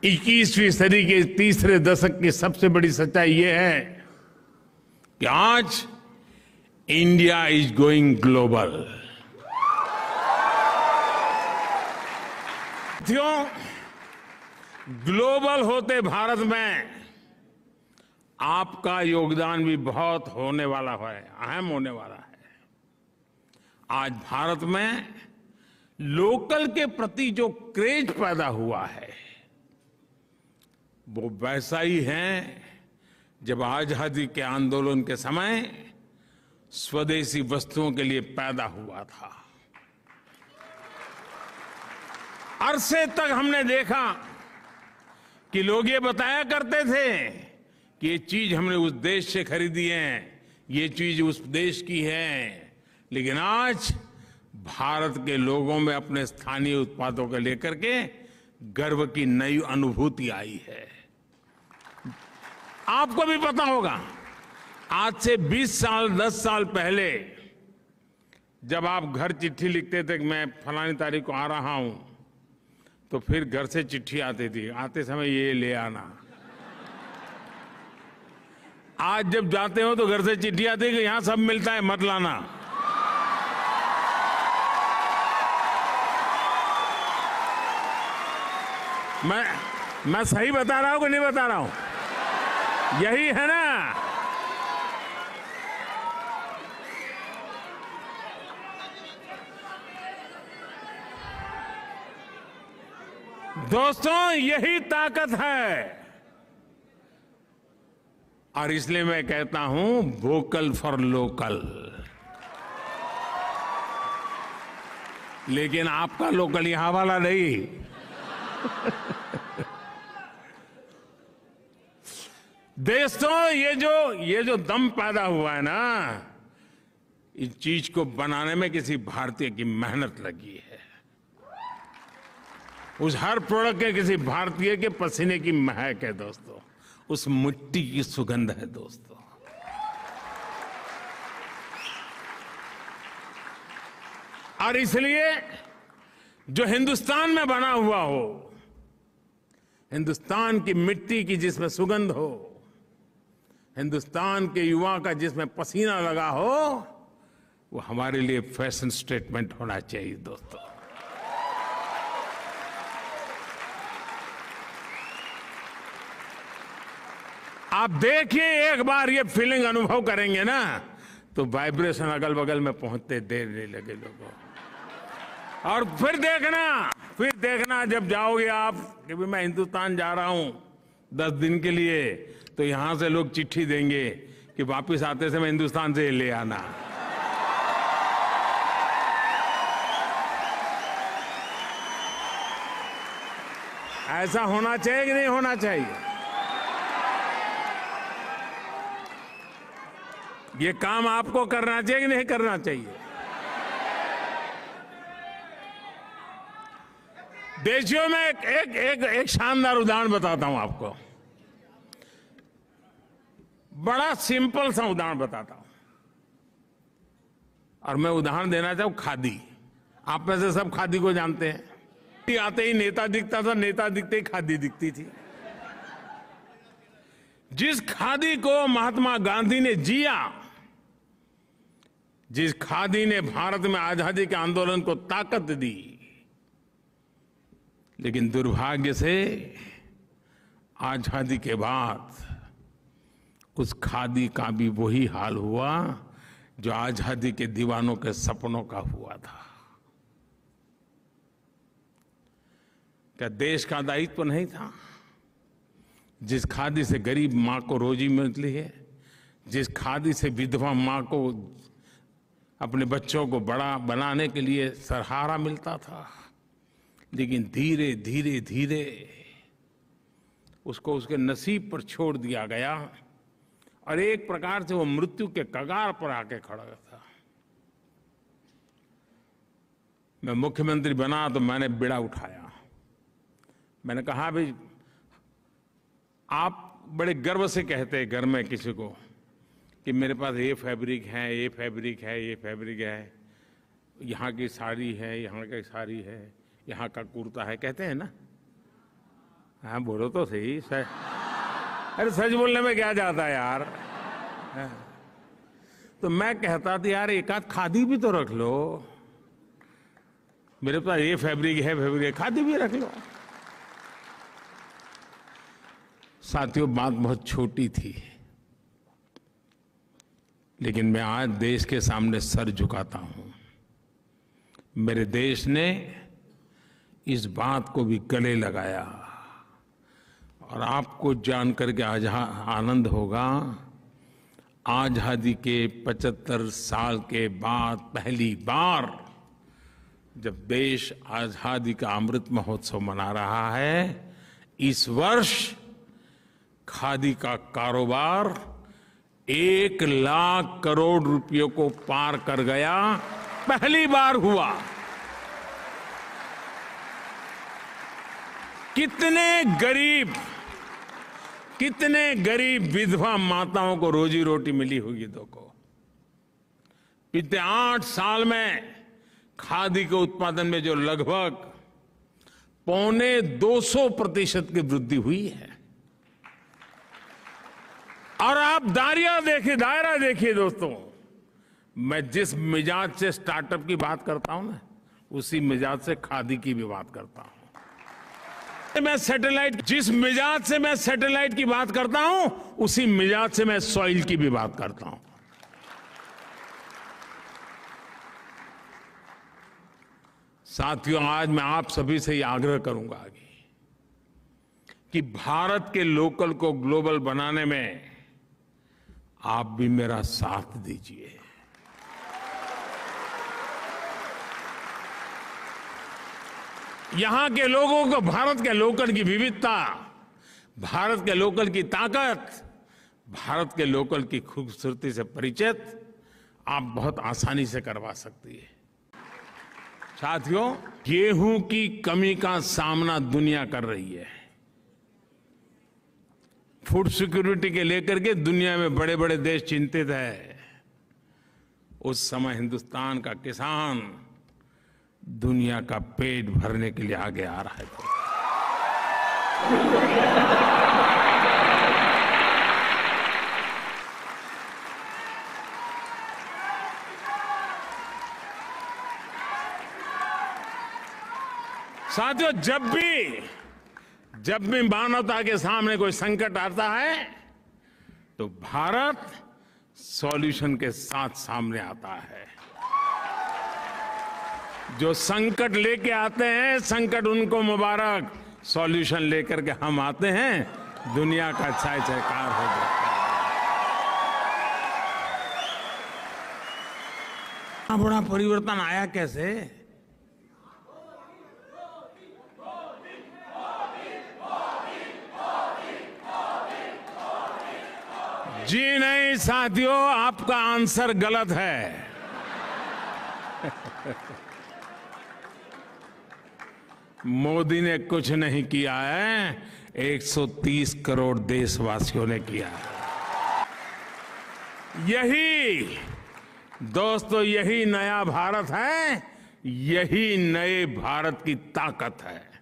21वीं सदी के तीसरे दशक की सबसे बड़ी सच्चाई यह है कि आज इंडिया इज गोइंग ग्लोबल। क्यों? ग्लोबल होते भारत में आपका योगदान भी बहुत होने वाला है, अहम होने वाला है। आज भारत में लोकल के प्रति जो क्रेज पैदा हुआ है वो वैसा ही है जब आजादी के आंदोलन के समय स्वदेशी वस्तुओं के लिए पैदा हुआ था। अरसे तक हमने देखा कि लोग ये बताया करते थे कि ये चीज हमने उस देश से खरीदी है, ये चीज उस देश की है, लेकिन आज भारत के लोगों में अपने स्थानीय उत्पादों को लेकर के गर्व की नई अनुभूति आई है। आपको भी पता होगा, आज से 20 साल 10 साल पहले जब आप घर चिट्ठी लिखते थे कि मैं फलानी तारीख को आ रहा हूं, तो फिर घर से चिट्ठी आती थी, आते समय ये ले आना। आज जब जाते हो तो घर से चिट्ठी आती है कि यहां सब मिलता है, मत लाना। मैं सही बता रहा हूं कि नहीं बता रहा हूं? यही है ना। दोस्तों, यही ताकत है और इसलिए मैं कहता हूं वोकल फॉर लोकल। लेकिन आपका लोकल यहां वाला नहीं। दोस्तों, ये जो दम पैदा हुआ है ना, इस चीज को बनाने में किसी भारतीय की मेहनत लगी है। उस हर प्रोडक्ट के किसी भारतीय के पसीने की महक है दोस्तों, उस मिट्टी की सुगंध है दोस्तों। और इसलिए जो हिंदुस्तान में बना हुआ हो, हिंदुस्तान की मिट्टी की जिसमें सुगंध हो, हिंदुस्तान के युवा का जिसमें पसीना लगा हो, वो हमारे लिए फैशन स्टेटमेंट होना चाहिए दोस्तों। आप देखिए, एक बार ये फीलिंग अनुभव करेंगे ना, तो वाइब्रेशन अगल बगल में पहुंचते देने लगे लोगों। और फिर देखना जब जाओगे आप कि मैं हिंदुस्तान जा रहा हूं 10 दिन के लिए, तो यहां से लोग चिट्ठी देंगे कि वापस आते समय हिंदुस्तान से ले आना। ऐसा होना चाहिए कि नहीं होना चाहिए? ये काम आपको करना चाहिए कि नहीं करना चाहिए? देशियों में एक शानदार उदाहरण बताता हूं आपको। बड़ा सिंपल सा उदाहरण बताता हूं, और मैं उदाहरण देना चाहूं खादी। आप में से सब खादी को जानते हैं। आते ही नेता दिखता था, नेता दिखते ही खादी दिखती थी। जिस खादी को महात्मा गांधी ने जिया, जिस खादी ने भारत में आजादी के आंदोलन को ताकत दी, लेकिन दुर्भाग्य से आजादी के बाद उस खादी का भी वही हाल हुआ जो आजादी के दीवानों के सपनों का हुआ था। क्या देश का दायित्व नहीं था? जिस खादी से गरीब मां को रोजी मिलती है, जिस खादी से विधवा मां को अपने बच्चों को बड़ा बनाने के लिए सहारा मिलता था, लेकिन धीरे धीरे धीरे उसको उसके नसीब पर छोड़ दिया गया और एक प्रकार से वो मृत्यु के कगार पर आके खड़ा था। मैं मुख्यमंत्री बना तो मैंने बीड़ा उठाया। मैंने कहा, भाई आप बड़े गर्व से कहते हैं घर में किसी को कि मेरे पास ये फैब्रिक है, ये फैब्रिक है, ये फैब्रिक है, यहाँ की साड़ी है, यहाँ की साड़ी है, यहाँ का कुर्ता है, कहते हैं ना। हाँ बोलो तो सही। अरे सच बोलने में क्या जाता है यार। तो मैं कहता था यार एक आध खादी भी तो रख लो, मेरे पास ये फैब्रिक है, खादी भी रख लो। साथियों बात बहुत छोटी थी, लेकिन मैं आज देश के सामने सर झुकाता हूं। मेरे देश ने इस बात को भी गले लगाया, और आपको जानकर के आज आनंद होगा, आजादी के 75 साल के बाद पहली बार जब देश आजादी का अमृत महोत्सव मना रहा है, इस वर्ष खादी का कारोबार 1 लाख करोड़ रुपयों को पार कर गया, पहली बार हुआ। कितने गरीब विधवा माताओं को रोजी रोटी मिली होगी। देखो पिछले 8 साल में खादी के उत्पादन में जो लगभग 250% की वृद्धि हुई है। और आप दायरा देखिए दोस्तों, मैं जिस मिजाज से स्टार्टअप की बात करता हूं ना, उसी मिजाज से खादी की भी बात करता हूं। जिस मिजाज से मैं सैटेलाइट की बात करता हूं, उसी मिजाज से मैं सॉइल की भी बात करता हूं। साथियों आज मैं आप सभी से ये आग्रह करूंगा कि भारत के लोकल को ग्लोबल बनाने में आप भी मेरा साथ दीजिए। यहां के लोगों को भारत के लोकल की विविधता, भारत के लोकल की ताकत, भारत के लोकल की खूबसूरती से परिचित आप बहुत आसानी से करवा सकती है। साथियों गेहूं की कमी का सामना दुनिया कर रही है। फूड सिक्योरिटी के लेकर के दुनिया में बड़े बड़े देश चिंतित है। उस समय हिंदुस्तान का किसान दुनिया का पेट भरने के लिए आगे आ रहा है। साथियों जब भी मानवता के सामने कोई संकट आता है, तो भारत सॉल्यूशन के साथ सामने आता है। जो संकट लेके आते हैं, संकट उनको मुबारक, सॉल्यूशन लेकर के हम आते हैं, दुनिया का चाय चयकार हो जाता है। बड़ा परिवर्तन आया कैसे? जी नहीं साथियों, आपका आंसर गलत है। मोदी ने कुछ नहीं किया है, 130 करोड़ देशवासियों ने किया है। दोस्तों यही नया भारत है, यही नए भारत की ताकत है।